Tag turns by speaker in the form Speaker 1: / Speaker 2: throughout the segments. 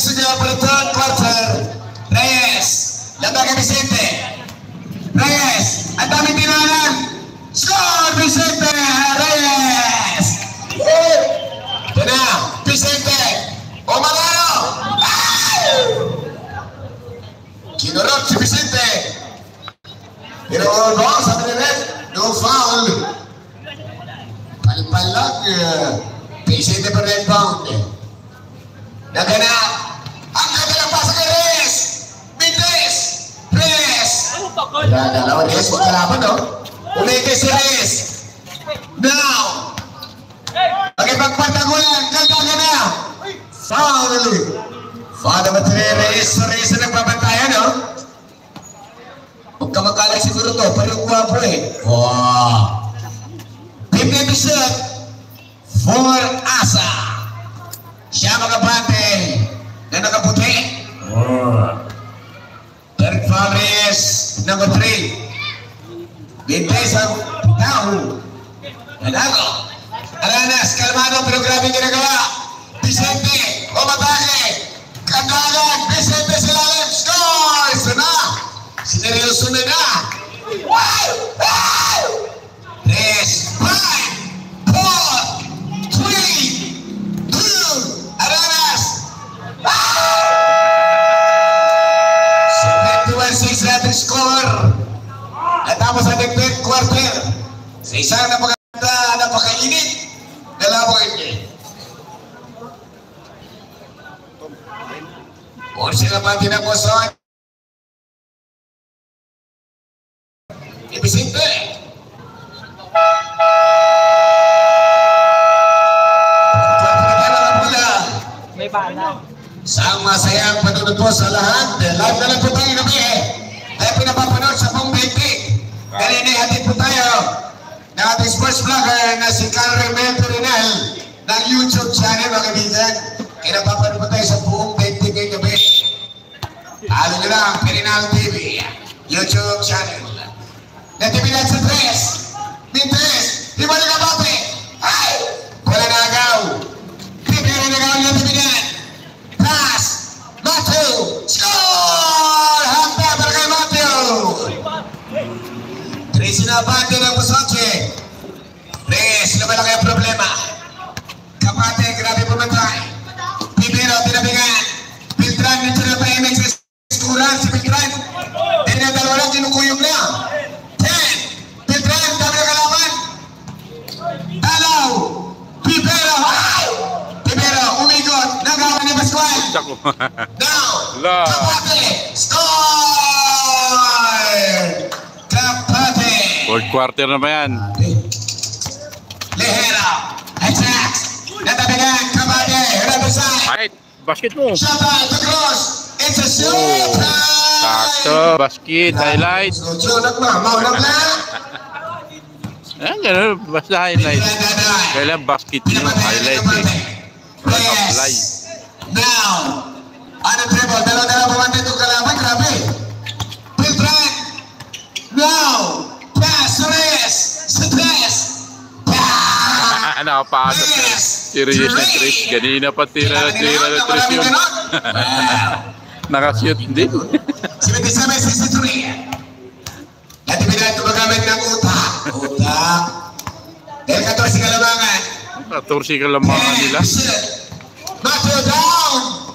Speaker 1: minutes to go for the third quarter. Reyes, labang kay Vicente. Reyes, ang daming tinanan. Score, Vicente! Reyes! Ito na, Vicente! Umalano! Kinurot si Vicente. Pero no, sabi ni Red, no foul. Palpalag, Vicente per rebound. Naganap. Ang kagalang pasa kay Reyes. Mintes. Reyes. Dalawa Reyes, huwag kalaban, no? Umike si Reyes. Now. Pagkipagpatagulan, kagaga na. Foul. Foul naman si Reyes. Reyes na nagpapantayan, no? Huwag ka magkalag siguro to, pero guwapo eh. Wow. 50% for Asa. Siya mga bate na nakaputi. Derek Flores, number 3. Bintay sa Tahu. Nanago. Aranas, kalmado pero grabe ginagawa. Vicente, umatake. Kandagan, Vicente silalim. Scores! Na! Sineryoso na na. Wow! Wow! 3, 5, 4, 3, 2, Aranas! So 21-6 natin score. Natapos ang third quarter. Sa isang napakaganda, napakainit na laban niya. Or sila pa tinapuson. Vicente.
Speaker 2: May bala.
Speaker 1: Sang masayang panunod po sa lahat. Live na lang po tayo gabi tayo pinapapanood sa Pong Bigtig. Kanina hatid po tayo ng ating sports vlogger na si Carl Rinel ng YouTube channel mga kaibigan. Pinapapanood po tayo sa Pong Bigtig ngayong gabi. Talo nyo lang, Perinal TV YouTube channel. Natibilan sa 3. Mintes, di ba nagabate? Ay! Wala nagaw. Pipiri nagaw niya natibilan. Pass! Matthew! Score! Handa para kay Matthew! 3 sinabante ng Busoche. Reyes, lumalaki ang problema. Kapate, grabe pumatay. Pipiro, tinabigan. Piltran, nito na pa image sa skuran si Piltran. Hindi na dalawa lang, kinukuyog na.
Speaker 2: Now,
Speaker 1: Kapate, score! Kapate!
Speaker 2: fourth quarter na ba yan?
Speaker 1: Lehera, attacks, natabigan, Kapate, right side.
Speaker 2: Right, basket mo.
Speaker 1: Shot out to cross, it's a shoot!
Speaker 2: Sakto, basket, highlight.
Speaker 1: Sojo, nagmamaw na pala.
Speaker 2: Ayan, gano'n, basta highlight. Kailan basket yung highlight eh. Apply.
Speaker 1: Now, ano dribble? Dalawa-dalawa pamantay itong kalaban. Grabe. Piltran. Now, pass to Reyes. Sa 3.
Speaker 2: Nakapasok na. Si Reyes na 3. Ganina pa tira na 3 yun. Nakashoot din.
Speaker 1: 77-63. Natibilan ito magamit ng utak. Utak. Dahil 14 kalabangan.
Speaker 2: 14 kalamangan nila.
Speaker 1: Matthew down.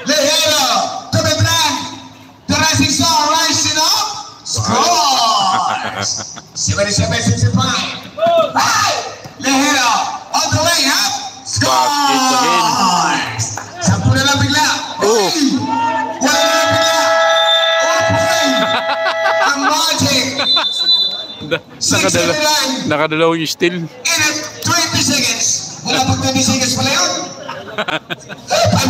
Speaker 1: Lehero to the blank. The rising star rising up. Scores. 77-65. Lehero all the way up. Scores. 10 na lang bigla.
Speaker 2: Oh.
Speaker 1: Wala na lang bigla. Open. Ang magic.
Speaker 2: Nakadalawang steal.
Speaker 1: In 20 seconds. Wala pag 20 seconds pala yun. 5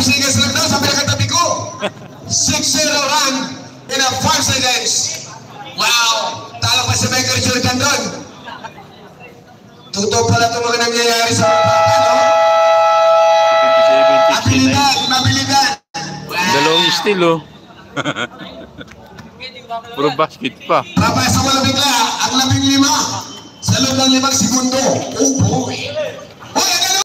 Speaker 1: seconds lang daw, sabi na katabi ko. 6-0 run in 5 seconds. Wow! Talo pa si Michael Jordan doon. Totoo pala itong mga nangyayari sa mga bata, no? Abilidad, mabilidad. Wow!
Speaker 2: Dalawang steal, oh. Puro basket pa.
Speaker 1: Papasok mo na bigla ang 15 sa loob ng 5 segundo. Oh boy!